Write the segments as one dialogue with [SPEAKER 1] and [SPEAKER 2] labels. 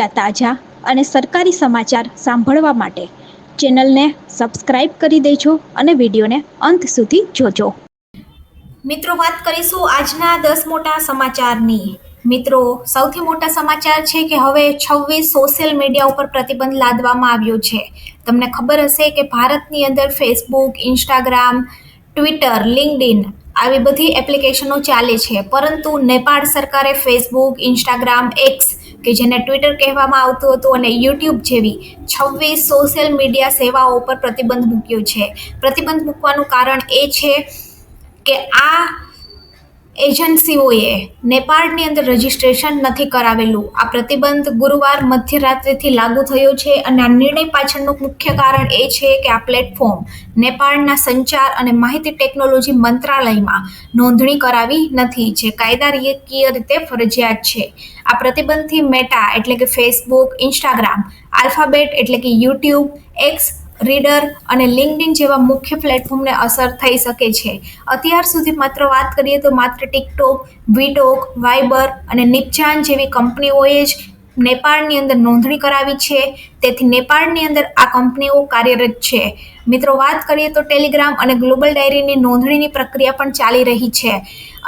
[SPEAKER 1] તાજા અને સરકારી સમાચાર સાંભળવા માટે ચેનલને સબસ્ક્રાઇબ કરી દેજો અને વિડીયોને અંત સુધી જોજો.
[SPEAKER 2] મિત્રો, વાત કરીશું આજના 10 મોટા સમાચારની. મિત્રો, સૌથી મોટા સમાચાર છે કે હવે 26 સોશિયલ મીડિયા ઉપર પ્રતિબંધ લાદવામાં આવ્યો છે. તમને ખબર હશે કે ભારતની અંદર ફેસબુક, ઇન્સ્ટાગ્રામ, ટ્વિટર, લિંક્ડઇન આવી બધી એપ્લિકેશનો ચાલે છે, પરંતુ નેપાળ સરકારે ફેસબુક, ઇન્સ્ટાગ્રામ, એક્સ કે જેને ટ્વિટર કહેવામાં આવતું હતું અને યુટ્યુબ જેવી 26 સોશિયલ મીડિયા સેવાઓ પર પ્રતિબંધ મૂક્યો છે. પ્રતિબંધ મૂકવાનું કારણ એ છે કે આ એજન્સીઓએ નેપાળની અંદર રજિસ્ટ્રેશન નથી કરાવેલું. આ પ્રતિબંધ ગુરુવાર મધ્યરાત્રિથી લાગુ થયો છે અને આ નિર્ણય પાછળનું મુખ્ય કારણ એ છે કે આ પ્લેટફોર્મ નેપાળના સંચાર અને માહિતી ટેકનોલોજી મંત્રાલયમાં નોંધણી કરાવી નથી, જે કાયદાકીય રીતે ફરજિયાત છે. આ પ્રતિબંધથી મેટા એટલે કે ફેસબુક, ઇન્સ્ટાગ્રામ, આલ્ફાબેટ એટલે કે યુટ્યુબ, એક્સ, રીડર અને લિંક્ડઇન જેવા મુખ્ય પ્લેટફોર્મને અસર થઈ શકે છે. અત્યાર સુધી વાત કરીએ તો માત્ર ટિકટોક, વીટોક, વાઇબર અને નિપજાન જેવી કંપનીઓએ જ નેપાળની અંદર નોંધણી કરાવી છે. તેથી નેપાળની અંદર આ કંપનીઓ કાર્યરત છે. મિત્રો, વાત કરીએ તો ટેલિગ્રામ અને ગ્લોબલ ડાયરીની નોંધણીની પ્રક્રિયા પણ ચાલી રહી છે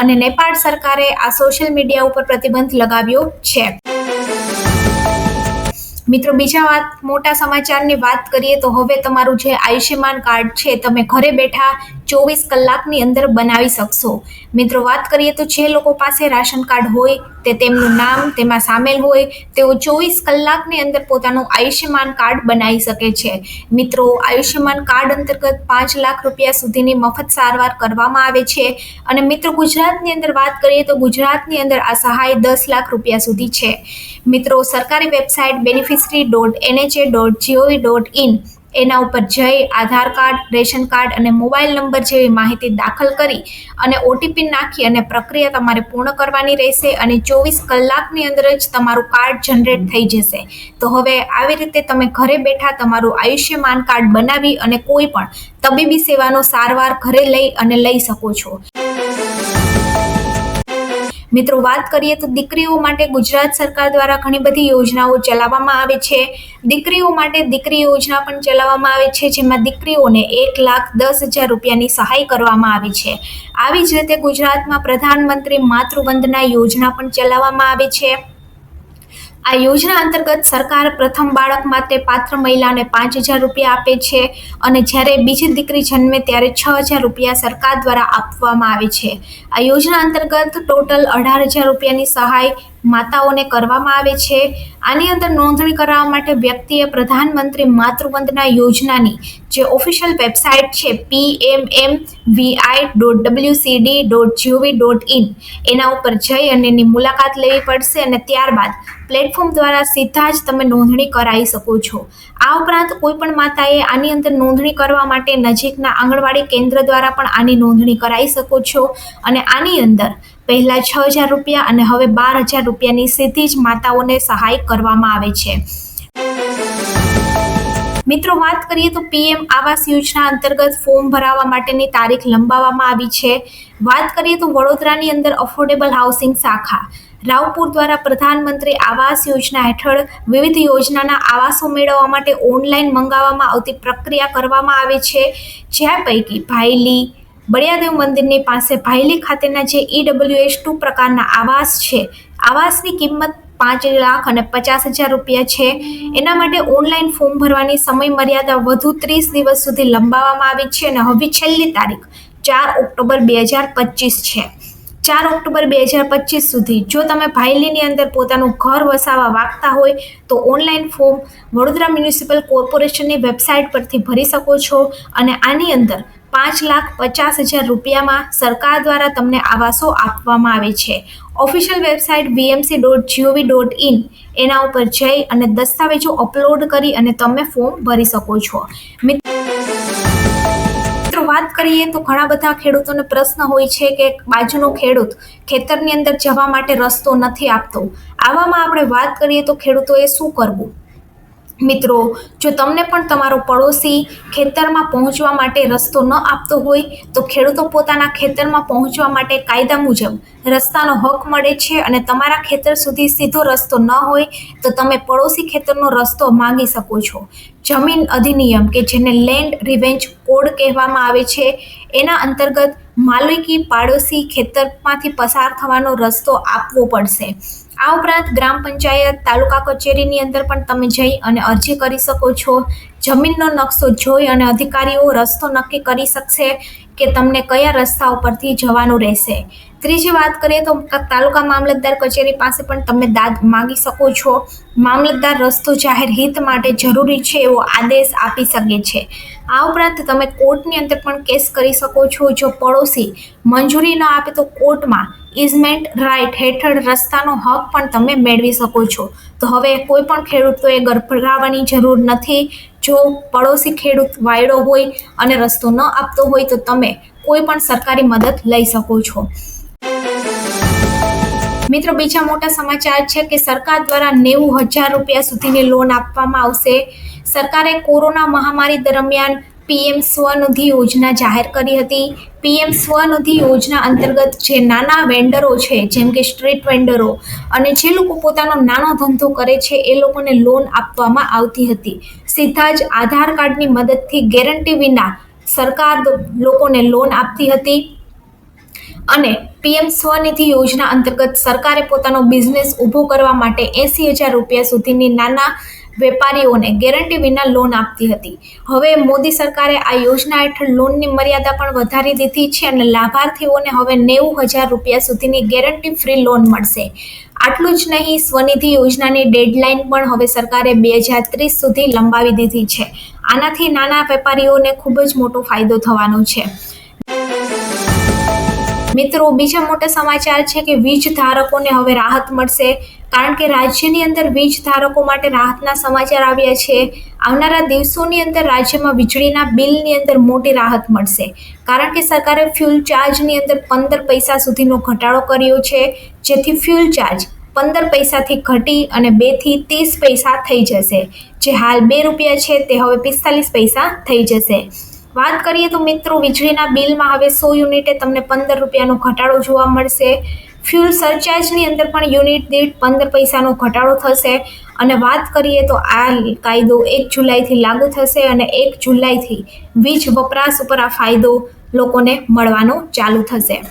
[SPEAKER 2] અને નેપાળ સરકારે આ સોશિયલ મીડિયા ઉપર પ્રતિબંધ લગાવ્યો છે. મિત્રો, બીજા મોટા સમાચારની વાત કરીએ તો હવે તમારું જે આયુષ્યમાન કાર્ડ છે તમે ઘરે બેઠા 24 કલાકની અંદર બનાવી શકશો. મિત્રો, વાત કરીએ તો જે લોકો પાસે રાશન કાર્ડ હોય તે તેમનું નામ તેમાં સામેલ હોય તેઓ 24 કલાકની અંદર પોતાનું આયુષ્યમાન કાર્ડ બનાવી શકે છે. મિત્રો, આયુષ્યમાન કાર્ડ અંતર્ગત 5 લાખ રૂપિયા સુધીની મફત સારવાર કરવામાં આવે છે અને મિત્રો, ગુજરાતની અંદર વાત કરીએ તો ગુજરાતની અંદર આ સહાય 10 લાખ રૂપિયા સુધી છે. મિત્રો, સરકારી વેબસાઇટ beneficiary.nha.gov.in એના ઉપર જઈ આધાર કાર્ડ, રેશન કાર્ડ અને મોબાઈલ નંબર જેવી માહિતી દાખલ કરી અને ઓટીપી નાખી અને પ્રક્રિયા તમારે પૂર્ણ કરવાની રહેશે અને 24 કલાકની અંદર જ તમારું કાર્ડ જનરેટ થઈ જશે. તો હવે આવી રીતે તમે ઘરે બેઠા તમારું આયુષ્યમાન કાર્ડ બનાવી અને કોઈ પણ તબીબી સેવાનો સારવાર ઘરે લઈ શકો છો. મિત્રો, વાત કરીએ તો દીકરીઓ માટે ગુજરાત સરકાર દ્વારા ઘણી બધી યોજનાઓ ચલાવવામાં આવે છે. દીકરીઓ માટે દીકરી યોજના પણ ચલાવવામાં આવે છે, જેમાં દીકરીઓને 1,10,000 રૂપિયાની સહાય કરવામાં આવે છે. આવી જ રીતે ગુજરાતમાં પ્રધાનમંત્રી માતૃવંદના યોજના પણ ચલાવવામાં આવે છે. આ યોજના અંતર્ગત સરકાર પ્રથમ બાળક માટે પાત્ર મહિલાને 5,000 રૂપિયા આપે છે અને જ્યારે બીજી દીકરી જન્મે ત્યારે 6,000 રૂપિયા સરકાર દ્વારા આપવામાં આવે છે. આ યોજના અંતર્ગત ટોટલ 18,000 રૂપિયાની સહાય માતાઓને કરવામાં આવે છે. આની અંદર નોંધણી કરાવવા માટે વ્યક્તિએ પ્રધાનમંત્રી માતૃવંદના યોજનાની જે ઓફિશિયલ વેબસાઇટ છે pmmi.wcd.gov.in એના ઉપર જઈ અને એની મુલાકાત લેવી પડશે અને ત્યારબાદ પ્લેટફોર્મ દ્વારા સીધા જ તમે નોંધણી કરાવી શકો છો. આ ઉપરાંત કોઈ પણ માતાએ આની અંદર નોંધણી કરવા માટે નજીકના આંગણવાડી કેન્દ્ર દ્વારા પણ આની નોંધણી કરાવી શકો છો અને આની અંદર પહેલા 6,000 રૂપિયા અને હવે 12,000 રૂપિયાની સીધી જ માતાઓને સહાય કરવામાં આવે છે. મિત્રો, વાત કરીએ તો પીએમ આવાસ યોજના અંતર્ગત ફોર્મ ભરાવવા માટેની તારીખ લંબાવવામાં આવી છે. વાત કરીએ તો વડોદરાની અંદર અફોર્ડેબલ હાઉસિંગ શાખા રાવપુર દ્વારા પ્રધાનમંત્રી આવાસ યોજના હેઠળ વિવિધ યોજનાના આવાસો મેળવવા માટે ઓનલાઈન મંગાવવામાં આવતી પ્રક્રિયા કરવામાં આવે છે. જ્યાં પૈકી ભાયલી બળિયાદેવ મંદિરની પાસે ભાયલી ખાતેના જે EWS2 પ્રકારના આવાસ છે, આવાસની કિંમત 5,50,000 રૂપિયા છે. એના માટે ઓનલાઈન ફોર્મ ભરવાની સમય મર્યાદા વધુ 30 દિવસ સુધી લંબાવવામાં આવી છે અને હવે છેલ્લી તારીખ 4 ઓક્ટોબર 2025 છે. 4 ઓક્ટોબર 2025 સુધી જો તમે ભાયલીની અંદર પોતાનું ઘર વસાવવા માંગતા હોય તો ઓનલાઈન ફોર્મ વડોદરા મ્યુનિસિપલ કોર્પોરેશનની વેબસાઇટ પરથી ભરી શકો છો અને આની અંદર 5,50,000 રૂપિયામાં સરકાર દ્વારા તમને આવાસો આપવામાં આવે છે. ઓફિશિયલ વેબસાઇટ vmc.gov.in એના ઉપર જઈ અને દસ્તાવેજો અપલોડ કરી અને તમે ફોર્મ ભરી શકો છો. મિત્રો, વાત કરીએ તો ઘણા બધા ખેડૂતોને પ્રશ્ન હોય છે કે બાજુનો ખેડૂત ખેતરની અંદર જવા માટે રસ્તો નથી આપતો. આવામાં આપણે વાત કરીએ તો ખેડૂતોએ શું કરવું? મિત્રો, જો તમને પણ તમારો પડોશી ખેતરમાં પહોંચવા માટે રસ્તો ન આપતો હોય તો ખેડૂતો પોતાના ખેતરમાં પહોંચવા માટે કાયદા મુજબ રસ્તાનો હક મળે છે અને તમારા ખેતર સુધી સીધો રસ્તો ન હોય તો તમે પડોશી ખેતરનો રસ્તો માંગી શકો છો. જમીન અધિનિયમ કે જેને લેન્ડ રિવેન્જ કોડ કહેવામાં આવે છે એના અંતર્ગત માલિકી પાડોશી ખેતરમાંથી પસાર થવાનો રસ્તો આપવો પડશે. આ ઉપરાંત ગ્રામ પંચાયત તાલુકા કચેરીની અંદર પણ તમે જઈ અને અરજી કરી શકો છો. જમીનનો નકશો જોઈ અને અધિકારીઓ રસ્તો નક્કી કરી શકશે કે તમને કયા રસ્તા ઉપરથી જવાનું રહેશે. ત્રીજી વાત કરીએ તો તાલુકા મામલતદાર કચેરી પાસે પણ તમે દાદ માગી શકો છો. મામલતદાર રસ્તો જાહેર હિત માટે જરૂરી છે એવો આદેશ આપી શકે છે. આ ઉપરાંત તમે કોર્ટની અંદર પણ કેસ કરી શકો છો. જો પડોશી મંજૂરી ન આપે તો કોર્ટમાં ઇઝમેન્ટ રાઇટ હેઠળ રસ્તાનો હક પણ તમે મેળવી શકો છો. તો હવે કોઈ પણ ખેડૂતોએ ગભરાવાની જરૂર નથી. જો પડોશી ખેડૂત વાયડો હોય અને રસ્તો ન આપતો હોય તો તમે કોઈ પણ સરકારી મદદ લઈ શકો છો. મિત્રો, બીજા મોટા સમાચાર છે કે સરકાર દ્વારા 90,000 રૂપિયા સુધીની લોન આપવામાં આવશે. સરકારે કોરોના મહામારી દરમિયાન પીએમ સ્વનિધિ યોજના જાહેર કરી હતી. પીએમ સ્વનિધિ યોજના અંતર્ગત જે નાના વેન્ડરો છે જેમ કે સ્ટ્રીટ વેન્ડરો અને જે લોકો પોતાનો નાનો ધંધો કરે છે એ લોકોને લોન આપવામાં આવતી હતી. સીધા જ આધાર કાર્ડની મદદથી ગેરંટી વિના સરકાર લોકોને લોન આપતી હતી. અને પીએમ સ્વનિધિ યોજના અંતર્ગત સરકારે પોતાનો બિઝનેસ ઊભો કરવા માટે 80,000 રૂપિયા સુધીની નાના વેપારીઓને ગેરંટી વિના લોન આપતી હતી. હવે મોદી સરકારે આ યોજના હેઠળ લોનની મર્યાદા પણ વધારી દીધી છે અને લાભાર્થીઓને હવે 90,000 રૂપિયા સુધીની ગેરંટી ફ્રી લોન મળશે. આટલું જ નહીં, સ્વનિધિ યોજનાની ડેડલાઇન પણ હવે સરકારે 2030 સુધી લંબાવી દીધી છે. આનાથી નાના વેપારીઓને ખૂબ જ મોટો ફાયદો થવાનો છે. મિત્રો, બીજા મોટા સમાચાર છે કે વીજ ધારકોને હવે રાહત મળશે. કારણ કે રાજ્યની અંદર વીજ ધારકો માટે રાહતના સમાચાર આવ્યા છે. આવનારા દિવસોની અંદર રાજ્યમાં વીજળીના બિલની અંદર મોટી રાહત મળશે. કારણ કે સરકારે ફ્યુલ ચાર્જની અંદર 15 પૈસા સુધીનો ઘટાડો કર્યો છે, જેથી ફ્યુલ ચાર્જ 15 પૈસાથી ઘટી અને 2 થી 30 પૈસા થઈ જશે. જે હાલ 2 રૂપિયા છે તે હવે 45 પૈસા થઈ જશે. વાત કરીએ તો મિત્રો, વીજળીના બિલમાં હવે 100 યુનિટે તમને 15 રૂપિયાનો ઘટાડો જોવા મળશે. ફ્યુલ સરચાર્જની અંદર પણ યુનિટ દીઠ 15 પૈસાનો ઘટાડો થશે. અને વાત કરીએ તો આ કાયદો 1 જુલાઈથી લાગુ થશે અને 1 જુલાઈથી વીજ વપરાશ ઉપર આ ફાયદો લોકોને મળવાનો ચાલુ થશે.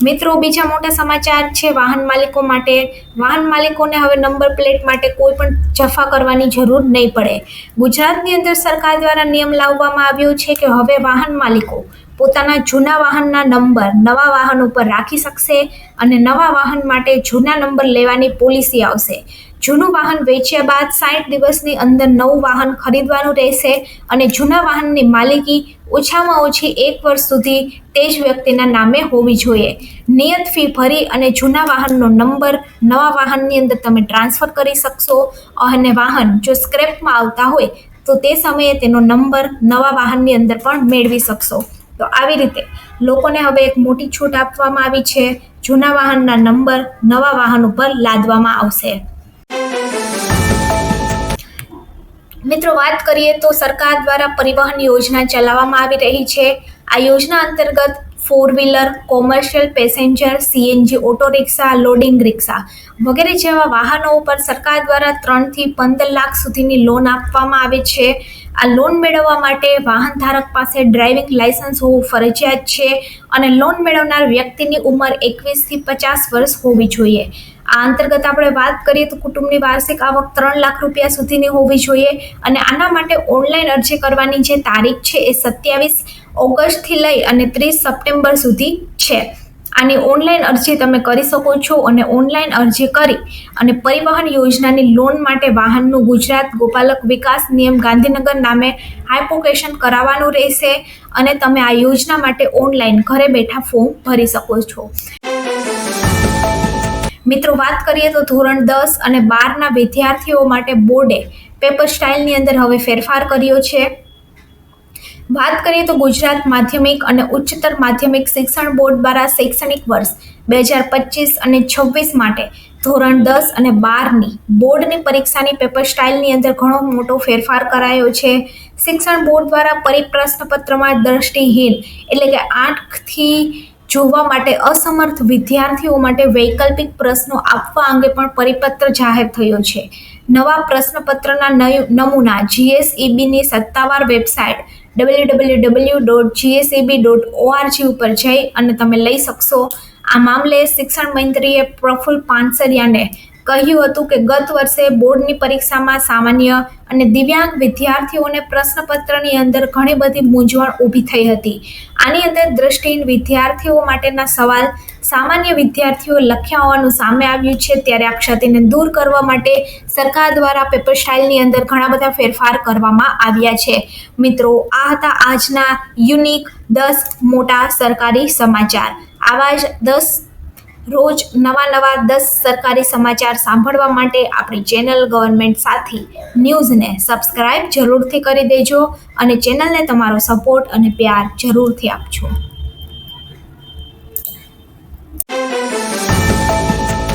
[SPEAKER 2] મિત્રો, બીજા મોટા સમાચાર છે વાહન માલિકો માટે. વાહન માલિકોને હવે નંબર પ્લેટ માટે કોઈ પણ જફા કરવાની જરૂર નહીં પડે. ગુજરાતની અંદર સરકાર દ્વારા નિયમ લાવવામાં આવ્યો છે કે હવે વાહન માલિકો પોતાના જૂના વાહનના નંબર નવા વાહન ઉપર રાખી શકશે અને નવા વાહન માટે જૂના નંબર લેવાની પોલિસી આવશે. જૂનું વાહન વેચ્યા બાદ 60 દિવસની અંદર નવું વાહન ખરીદવાનું રહેશે અને જૂના વાહનની માલિકી ઓછામાં ઓછી 1 વર્ષ સુધી તે જ વ્યક્તિના નામે હોવી જોઈએ. નિયત ફી ભરી અને જૂના વાહનનો નંબર નવા વાહનની અંદર તમે ટ્રાન્સફર કરી શકશો અને વાહન જો સ્ક્રેપમાં આવતા હોય તો તે સમયે તેનો નંબર નવા વાહનની અંદર પણ મેળવી શકશો. તો આવી રીતે લોકોને હવે એક મોટી છૂટ આપવામાં આવી છે. જૂના વાહનના નંબર નવા વાહન ઉપર લાદવામાં આવશે. મિત્રો, વાત કરીએ તો સરકાર દ્વારા પરિવહન યોજના ચલાવવામાં આવી રહી છે. આ યોજના અંતર્ગત 4-વ્હીલર, commercial passenger, CNG auto rickshaw, loading rickshaw વગેરે જેવા વાહનો ઉપર સરકાર દ્વારા 3 થી 15 લાખ સુધીની લોન આપવામાં આવે છે. આ લોન મેળવવા માટે વાહન ધારક પાસે ડ્રાઇવિંગ લાયસન્સ હોવું ફરજિયાત છે અને લોન મેળવનાર વ્યક્તિની ઉંમર 21 થી 50 વર્ષ હોવી જોઈએ. આ અંતર્ગત આપણે વાત કરીએ તો કુટુંબની વાર્ષિક આવક 3 લાખ રૂપિયા સુધીની હોવી જોઈએ અને આના માટે ઓનલાઈન અરજી કરવાની જે તારીખ છે એ 27 ઓગસ્ટથી લઈ અને 30 સપ્ટેમ્બર સુધી છે. આની ઓનલાઈન અરજી તમે કરી શકો છો અને ઓનલાઈન અરજી કરી અને પરિવહન યોજનાની લોન માટે વાહનનું ગુજરાત ગોપાલક વિકાસ નિગમ ગાંધીનગર નામે એપ્લિકેશન કરાવવાનું રહેશે અને તમે આ યોજના માટે ઓનલાઈન ઘરે બેઠા ફોર્મ ભરી શકો છો. મિત્રો, વાત કરીએ તો ધોરણ 10 અને 12ના વિદ્યાર્થીઓ માટે બોર્ડે પેપર સ્ટાઇલની અંદર હવે ફેરફાર કર્યો છે. વાત કરીએ તો ગુજરાત માધ્યમિક અને ઉચ્ચતર માધ્યમિક શિક્ષણ બોર્ડ દ્વારા શૈક્ષણિક વર્ષ 2025 અને 26 માટે ધોરણ 10 અને 12ની બોર્ડની પરીક્ષાની પેપર સ્ટાઇલની અંદર ઘણો મોટો ફેરફાર કરાયો છે. શિક્ષણ બોર્ડ દ્વારા પરિપ્રશ્નપત્રમાં દ્રષ્ટિહીન એટલે કે આંખથી જોવા માટે અસમર્થ વિદ્યાર્થીઓ માટે વૈકલ્પિક પ્રશ્નો આપવા અંગે પણ પરિપત્ર જાહેર થયો છે. નવા પ્રશ્નપત્રના નમૂના જીએસઈબીની સત્તાવાર વેબસાઇટ www.gseb.org ઉપર જઈ અને તમે લઈ શકશો. આ મામલે શિક્ષણ મંત્રીએ પ્રફુલ્લ પાનસરિયાને કહ્યું હતું કે ગત વર્ષે બોર્ડની પરીક્ષામાં સામાન્ય અને દિવ્યાંગ વિદ્યાર્થીઓને પ્રશ્નપત્રની અંદર ઘણી બધી મૂંઝવણ ઊભી થઈ હતી. આની અંદર દ્રષ્ટિહીન વિદ્યાર્થીઓ માટેના સવાલ સામાન્ય વિદ્યાર્થીઓ લખ્યા હોવાનું સામે આવ્યું છે. ત્યારે આ ક્ષતિને દૂર કરવા માટે સરકાર દ્વારા પેપર સ્ટાઇલની અંદર ઘણા બધા ફેરફાર કરવામાં આવ્યા છે. મિત્રો, આ હતા આજના યુનિક 10 મોટા સરકારી સમાચાર. આવા જ 10 રોજ નવા 10 સરકારી સમાચાર સાંભળવા માટે આપણી ચેનલ ગવર્મેન્ટ સાથી ન્યૂઝને સબસ્ક્રાઇબ જરૂરથી કરી દેજો અને ચેનલને તમારો સપોર્ટ અને પ્યાર જરૂરથી આપજો.